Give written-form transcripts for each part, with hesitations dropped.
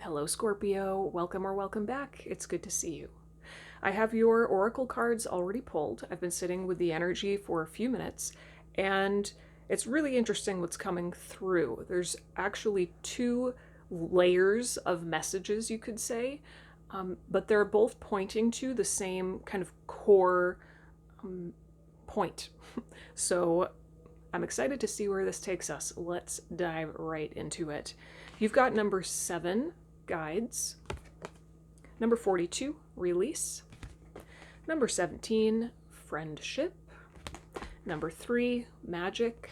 Hello, Scorpio. Welcome or welcome back. It's good to see you. I have your oracle cards already pulled. I've been sitting with the energy for a few minutes, and it's really interesting what's coming through. There's actually two layers of messages, you could say, but they're both pointing to the same kind of core point. So I'm excited to see where this takes us. Let's dive right into it. You've got number 7, guides. Number 42, release. Number 17, friendship. Number 3, magic.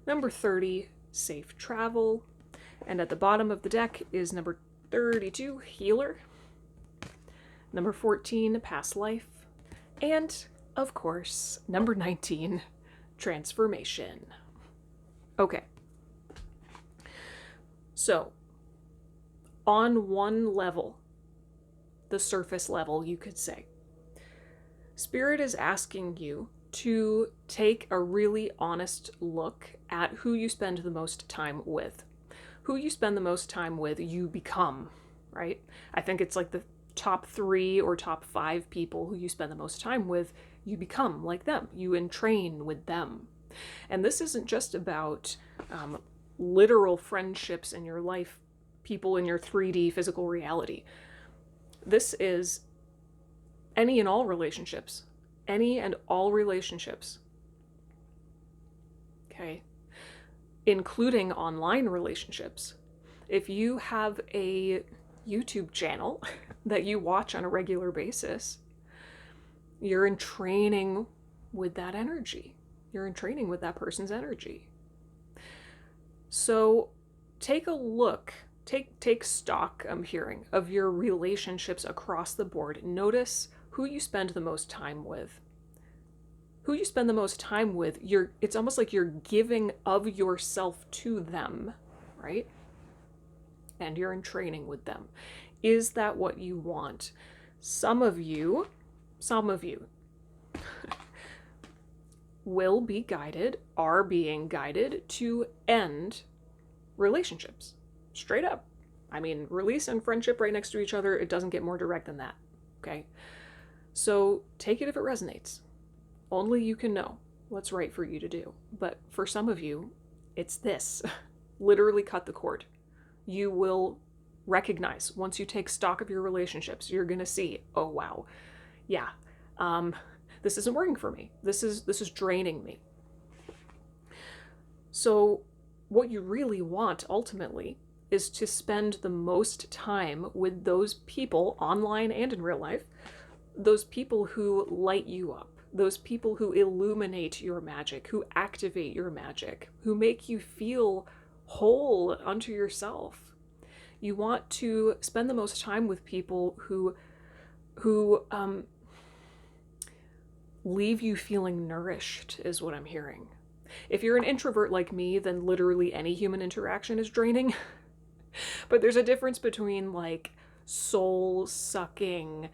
Number 30, safe travel. And at the bottom of the deck is number 32, healer. Number 14, past life. And, of course, number 19, transformation. Okay. So, on one level, the surface level, you could say, Spirit is asking you to take a really honest look at who you spend the most time with. Who you spend the most time with, you become, right? I think it's like the top 3 or top 5 people who you spend the most time with, you become like them. You entrain with them. And this isn't just about literal friendships in your life, people in your 3D physical reality. This is any and all relationships. Any and all relationships. Okay? Including online relationships. If you have a YouTube channel that you watch on a regular basis, you're in training with that energy. You're in training with that person's energy. So take a look, take stock, I'm hearing, of your relationships across the board. Notice who you spend the most time with. Who you spend the most time with, it's almost like you're giving of yourself to them, right? And you're in training with them. Is that what you want? Some of you will be guided, are being guided to end relationships. Straight up. I mean, release and friendship right next to each other, it doesn't get more direct than that. Okay? So take it if it resonates. Only you can know what's right for you to do. But for some of you, it's this. Literally cut the cord. You will recognize, once you take stock of your relationships, you're going to see, oh wow, yeah, this isn't working for me. This is draining me. So what you really want ultimately is to spend the most time with those people, online and in real life, those people who light you up, those people who illuminate your magic, who activate your magic, who make you feel whole unto yourself. You want to spend the most time with people who leave you feeling nourished, is what I'm hearing. If you're an introvert like me, then literally any human interaction is draining. But there's a difference between like soul-sucking,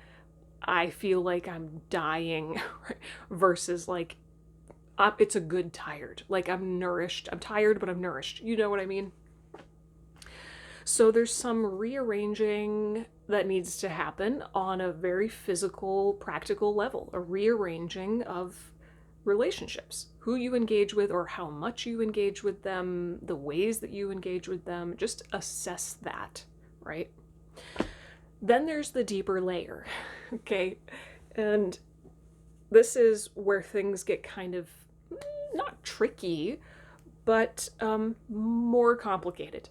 I feel like I'm dying, versus like, it's a good tired. Like I'm nourished. I'm tired, but I'm nourished. You know what I mean? So there's some rearranging that needs to happen on a very physical, practical level. A rearranging of relationships. Who you engage with or how much you engage with them, the ways that you engage with them. Just assess that, right? Then there's the deeper layer, okay? And this is where things get kind of not tricky, but more complicated.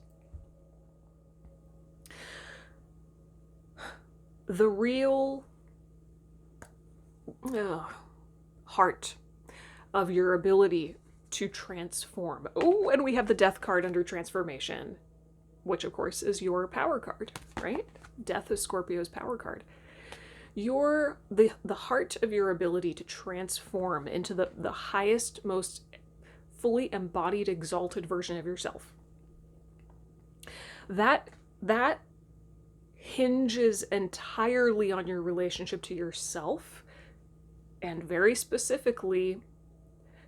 The real heart of your ability to transform. Oh, and we have the death card under transformation, which of course is your power card, right? Death is Scorpio's power card. The heart of your ability to transform into the highest, most fully embodied, exalted version of yourself. That hinges entirely on your relationship to yourself, and very specifically,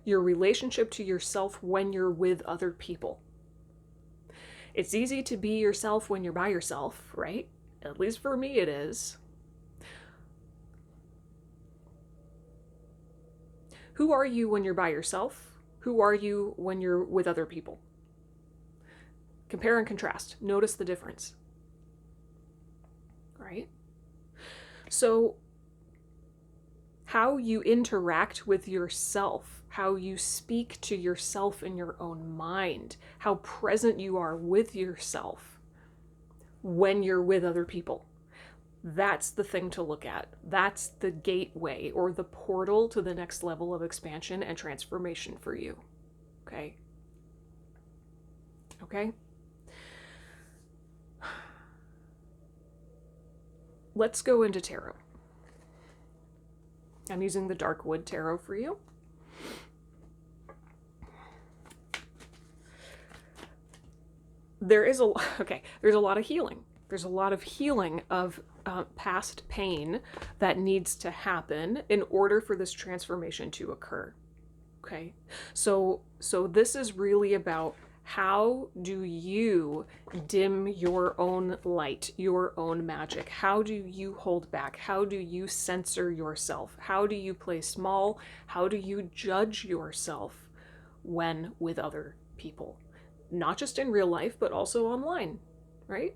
your relationship to yourself when you're with other people. It's easy to be yourself when you're by yourself, right? At least for me it is. Who are you when you're by yourself? Who are you when you're with other people? Compare and contrast. Notice the difference. Right? So, how you interact with yourself, how you speak to yourself in your own mind, how present you are with yourself when you're with other people. That's the thing to look at. That's the gateway or the portal to the next level of expansion and transformation for you. Okay? Okay? Let's go into tarot. I'm using the Dark Wood Tarot for you. There's a lot of healing. There's a lot of healing of past pain that needs to happen in order for this transformation to occur. Okay, so this is really about how do you dim your own light, your own magic? How do you hold back? How do you censor yourself? How do you play small? How do you judge yourself when with other people? Not just in real life, but also online, right?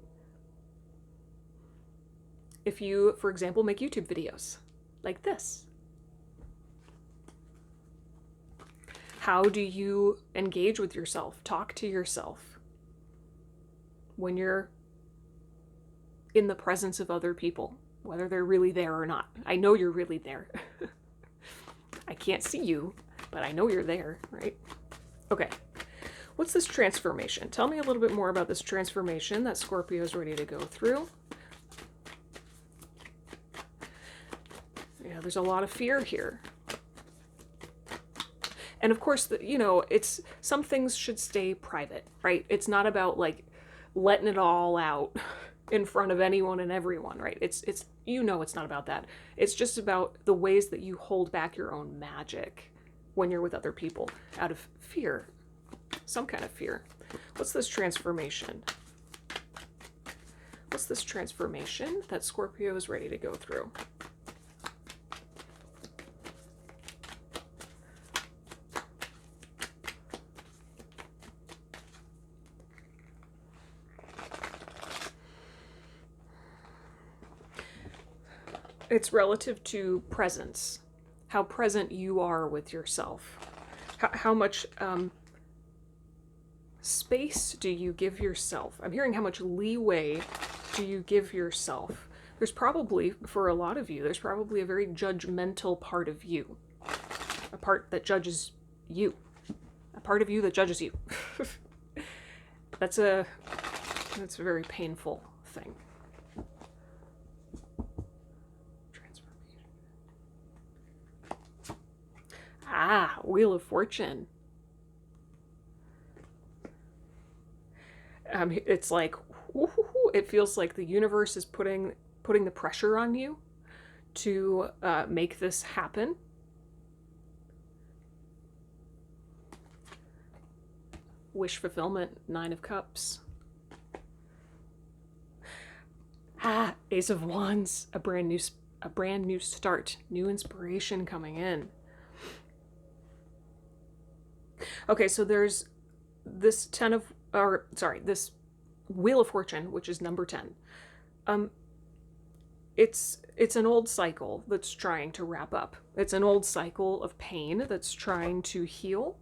If you, for example, make YouTube videos like this, how do you engage with yourself, talk to yourself when you're in the presence of other people, whether they're really there or not? I know you're really there. I can't see you, but I know you're there, right? Okay. What's this transformation? Tell me a little bit more about this transformation that Scorpio is ready to go through. Yeah, there's a lot of fear here. And of course, it's some things should stay private, right? It's not about like letting it all out in front of anyone and everyone, right? It's it's not about that. It's just about the ways that you hold back your own magic when you're with other people out of fear, some kind of fear. What's this transformation? What's this transformation that Scorpio is ready to go through? It's relative to presence, how present you are with yourself, how much space do you give yourself? I'm hearing how much leeway do you give yourself? There's probably, for a lot of you, there's probably a very judgmental part of you, a part that judges you, a part of you that judges you. That's a very painful thing. Ah, Wheel of Fortune. It's like, it feels like the universe is putting the pressure on you to make this happen. Wish fulfillment, 9 of Cups. Ah, Ace of Wands, a brand new start, new inspiration coming in. Okay, so there's this this Wheel of Fortune, which is number 10. It's an old cycle that's trying to wrap up. It's an old cycle of pain that's trying to heal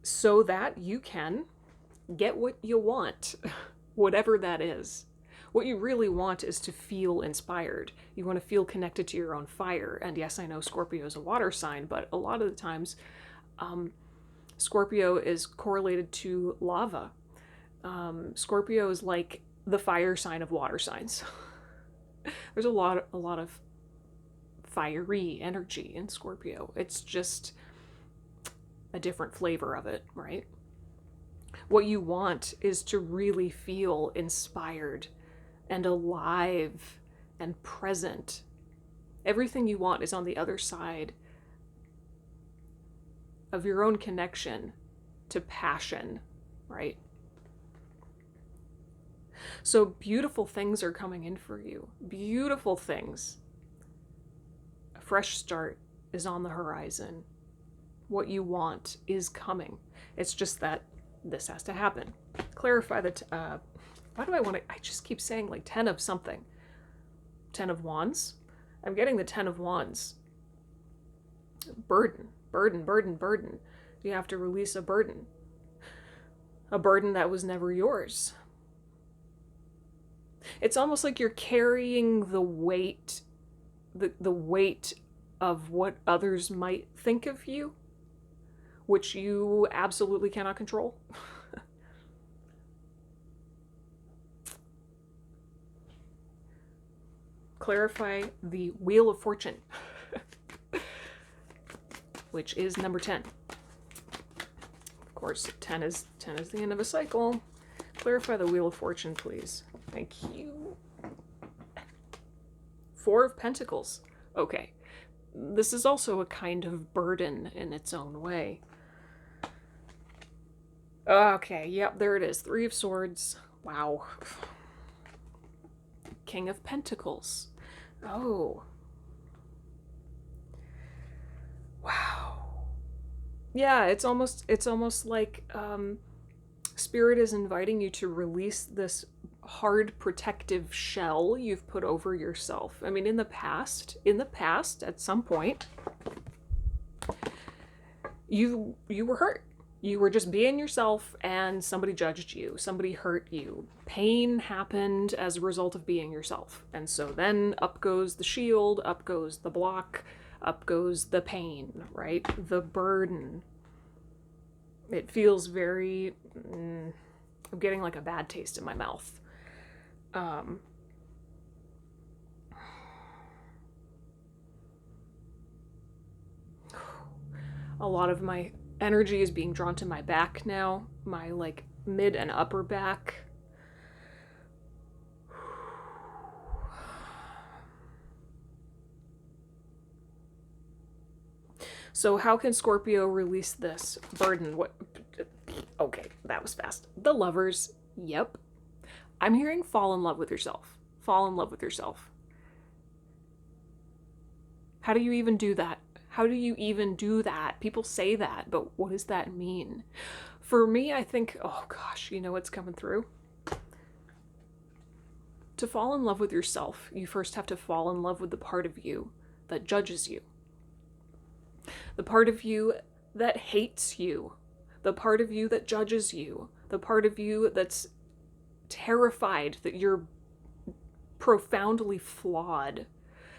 so that you can get what you want, whatever that is. What you really want is to feel inspired. You want to feel connected to your own fire. And yes, I know Scorpio is a water sign, but a lot of the times Scorpio is correlated to lava. Scorpio is like the fire sign of water signs. There's a lot of fiery energy in Scorpio. It's just a different flavor of it, right? What you want is to really feel inspired and alive and present. Everything you want is on the other side of your own connection to passion, right? So beautiful things are coming in for you. Beautiful things. A fresh start is on the horizon. What you want is coming. It's just that this has to happen. Clarify that. Why do I want to? I just keep saying like 10 of something. 10 of Wands. I'm getting the 10 of Wands. Burden, burden, burden, burden. You have to release a burden. A burden that was never yours. It's almost like you're carrying the weight, the weight of what others might think of you, which you absolutely cannot control. Clarify the Wheel of Fortune, which is number 10. Of course, 10 is the end of a cycle. Clarify the Wheel of Fortune, please. Thank you. 4 of Pentacles. Okay. This is also a kind of burden in its own way. Okay, yep, there it is. 3 of Swords. Wow. King of Pentacles. Oh. Wow. Yeah, it's almost like Spirit is inviting you to release this hard protective shell you've put over yourself. I mean, in the past, at some point, you were hurt. You were just being yourself and somebody judged you. Somebody hurt you. Pain happened as a result of being yourself. And so then up goes the shield, up goes the block, up goes the pain, right? The burden. It feels very... I'm getting like a bad taste in my mouth. A lot of my energy is being drawn to my back now, my like mid and upper back. So how can Scorpio release this burden? What? Okay, that was fast. The Lovers. Yep. I'm hearing fall in love with yourself. Fall in love with yourself. How do you even do that? How do you even do that? People say that, but what does that mean? For me, I think, oh gosh, you know what's coming through? To fall in love with yourself, you first have to fall in love with the part of you that judges you. The part of you that hates you. The part of you that judges you. The part of you that's terrified that you're profoundly flawed.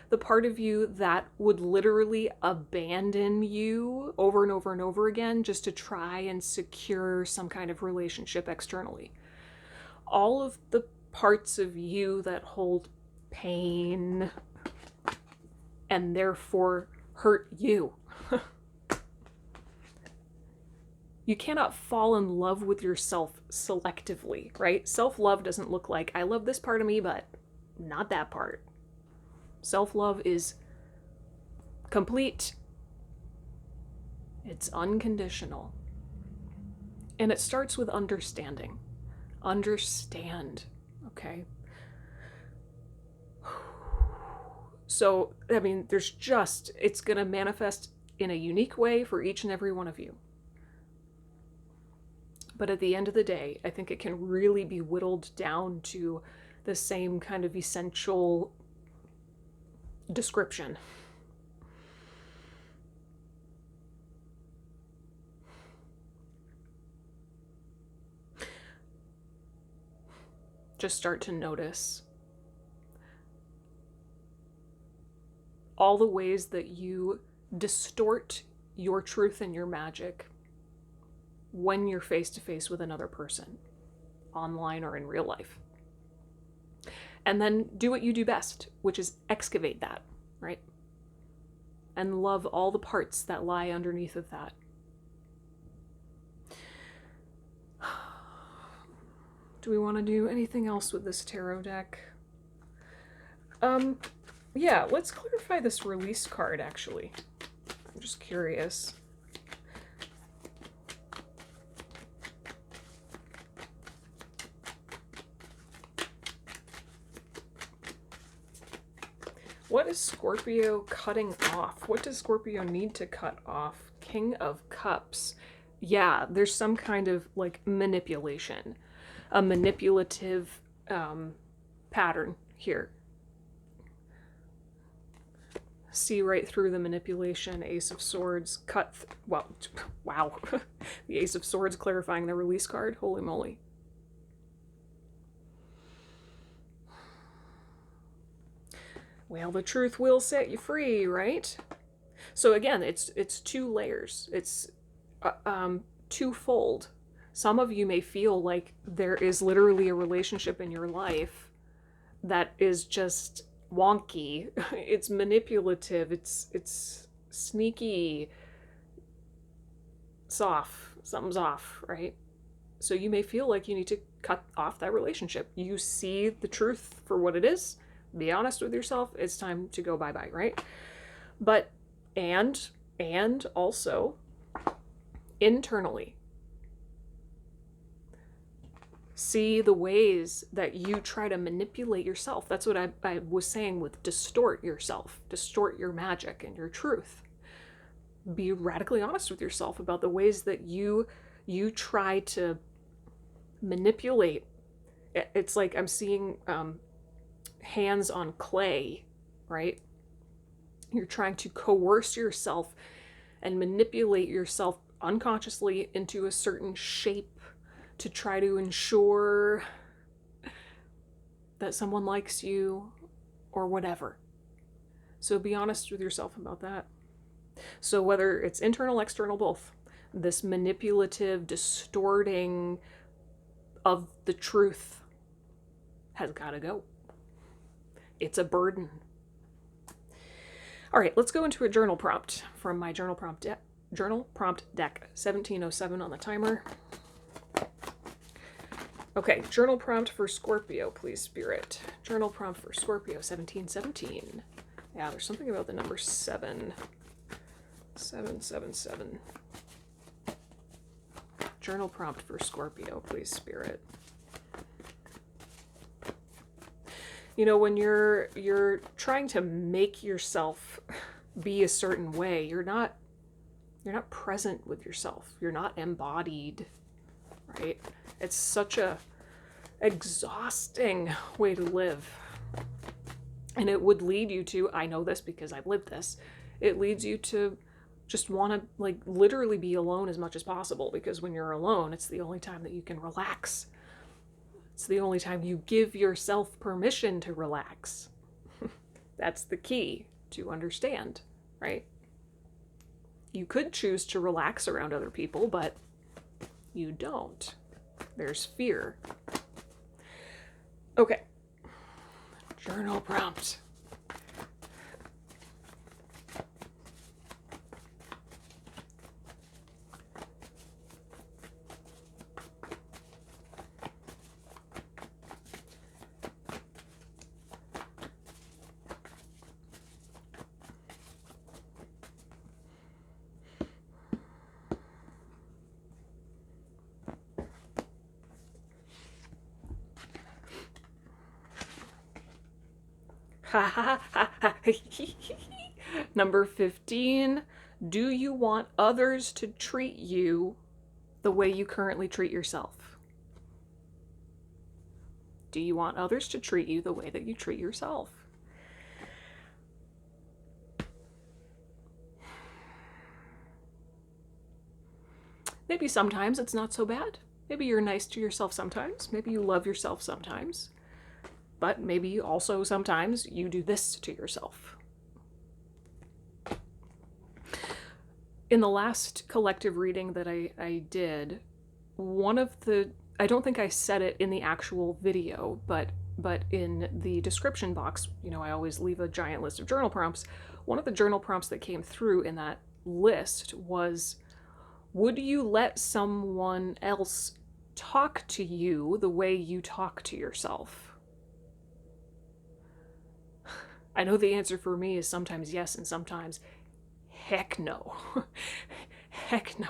The part of you that would literally abandon you over and over and over again just to try and secure some kind of relationship externally. All of the parts of you that hold pain and therefore hurt you. You cannot fall in love with yourself selectively, right? Self-love doesn't look like, I love this part of me, but not that part. Self-love is complete. It's unconditional. And it starts with understanding. Understand, okay? So, I mean, it's going to manifest in a unique way for each and every one of you. But at the end of the day, I think it can really be whittled down to the same kind of essential description. Just start to notice all the ways that you distort your truth and your magic when you're face to face with another person, online or in real life. And then do what you do best, which is excavate that, right? And love all the parts that lie underneath of that. Do we want to do anything else with this tarot deck? Yeah, let's clarify this release card, actually. I'm just curious. What is Scorpio cutting off? What does Scorpio need to cut off? King of Cups. Yeah, there's some kind of like manipulation, a manipulative pattern here. See right through the manipulation. Ace of Swords, well, wow. The Ace of Swords clarifying the release card. Holy moly. Well, the truth will set you free, right? So again, it's two layers. It's twofold. Some of you may feel like there is literally a relationship in your life that is just wonky. It's manipulative. It's sneaky. It's off. Something's off, right? So you may feel like you need to cut off that relationship. You see the truth for what it is. Be honest with yourself. It's time to go bye-bye, right? But, and also, internally, see the ways that you try to manipulate yourself. That's what I was saying with distort yourself, distort your magic and your truth. Be radically honest with yourself about the ways that you try to manipulate. It's like I'm seeing hands on clay, right? You're trying to coerce yourself and manipulate yourself unconsciously into a certain shape to try to ensure that someone likes you or whatever. So be honest with yourself about that. So whether it's internal, external, both, this manipulative, distorting of the truth has got to go. It's a burden. All right, let's go into a journal prompt from my journal prompt deck, 1707 on the timer. Okay, journal prompt for Scorpio, please, Spirit. Journal prompt for Scorpio, 1717. Yeah, there's something about the number 7. 777. Journal prompt for Scorpio, please, Spirit. You know, when you're trying to make yourself be a certain way, you're not present with yourself. You're not embodied, right? It's such a exhausting way to live. And it would lead you to, I know this because I've lived this, it leads you to just want to like literally be alone as much as possible, because when you're alone, it's the only time that you can relax. It's the only time you give yourself permission to relax. That's the key to understand, right? You could choose to relax around other people, but you don't. There's fear. Okay. Journal prompt. Number 15. Do you want others to treat you the way you currently treat yourself? Do you want others to treat you the way that you treat yourself? Maybe sometimes it's not so bad. Maybe you're nice to yourself sometimes. Maybe you love yourself sometimes. But maybe also sometimes you do this to yourself. In the last collective reading that I did, one of the, I don't think I said it in the actual video, but in the description box, you know, I always leave a giant list of journal prompts. One of the journal prompts that came through in that list was, would you let someone else talk to you the way you talk to yourself? I know the answer for me is sometimes yes and sometimes heck no. Heck no.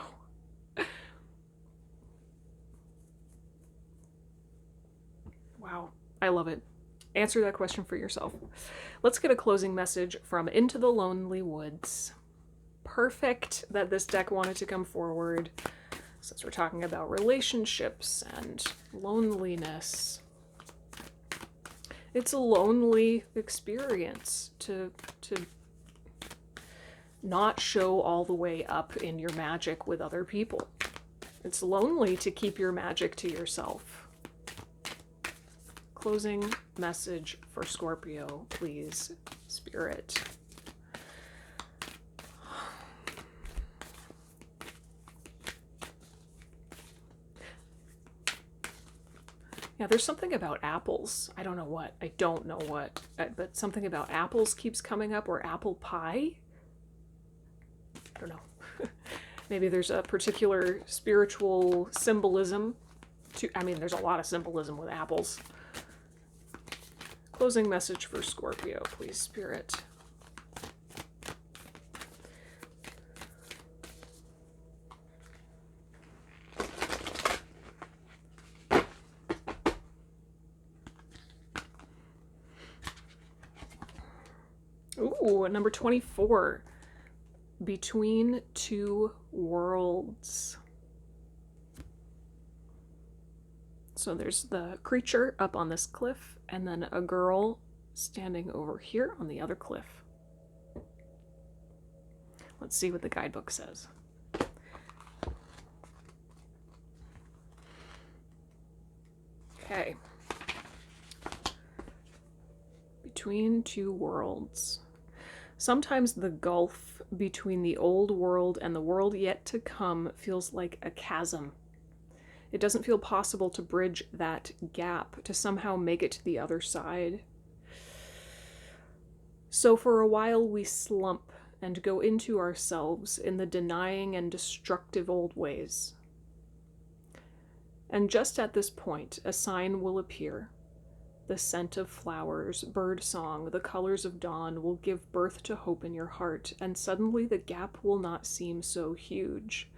Wow, I love it. Answer that question for yourself. Let's get a closing message from Into the Lonely Woods. Perfect that this deck wanted to come forward, since we're talking about relationships and loneliness. It's a lonely experience to not show all the way up in your magic with other people. It's lonely to keep your magic to yourself. Closing message for Scorpio, please, Spirit. Yeah, there's something about apples. I don't know what, but something about apples keeps coming up, or apple pie. I don't know. Maybe there's a particular spiritual symbolism to, I mean, there's a lot of symbolism with apples. Closing message for Scorpio, please, Spirit. Ooh, number 24. Between Two Worlds. So there's the creature up on this cliff, and then a girl standing over here on the other cliff. Let's see what the guidebook says. Okay. Between Two Worlds. Sometimes the gulf between the old world and the world yet to come feels like a chasm. It doesn't feel possible to bridge that gap, to somehow make it to the other side. So for a while we slump and go into ourselves in the denying and destructive old ways. And just at this point, a sign will appear. The scent of flowers, bird song, the colors of dawn will give birth to hope in your heart, and suddenly the gap will not seem so huge.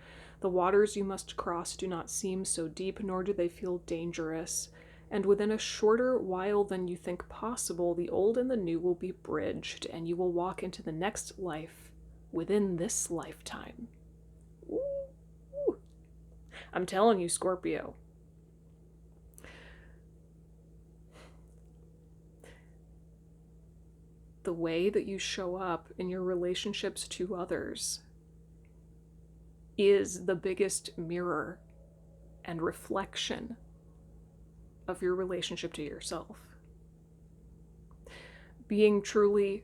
The waters you must cross do not seem so deep, nor do they feel dangerous. And within a shorter while than you think possible, the old and the new will be bridged, and you will walk into the next life within this lifetime. Ooh. I'm telling you, Scorpio. The way that you show up in your relationships to others is the biggest mirror and reflection of your relationship to yourself. Being truly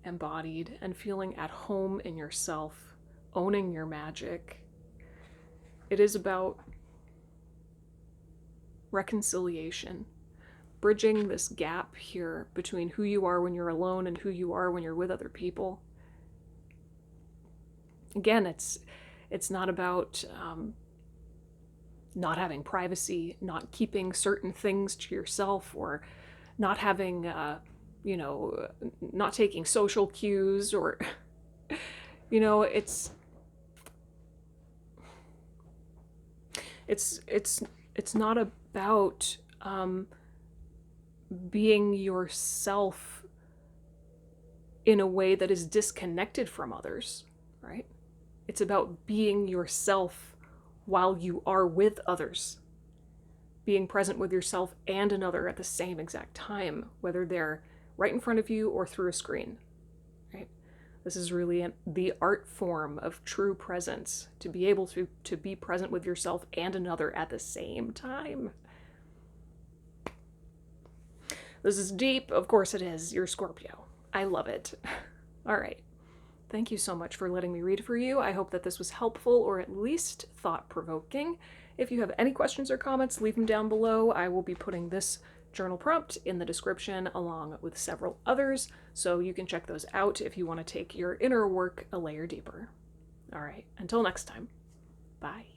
embodied and feeling at home in yourself, owning your magic, it is about reconciliation. Bridging this gap here between who you are when you're alone and who you are when you're with other people. Again, it's not about not having privacy, not keeping certain things to yourself, or not having, not taking social cues, or, it's not about being yourself in a way that is disconnected from others, right? It's about being yourself while you are with others. Being present with yourself and another at the same exact time, whether they're right in front of you or through a screen, right? This is really the art form of true presence, to be able to be present with yourself and another at the same time. This is deep. Of course it is. You're Scorpio. I love it. All right. Thank you so much for letting me read for you. I hope that this was helpful, or at least thought-provoking. If you have any questions or comments, leave them down below. I will be putting this journal prompt in the description along with several others, so you can check those out if you want to take your inner work a layer deeper. All right. Until next time. Bye.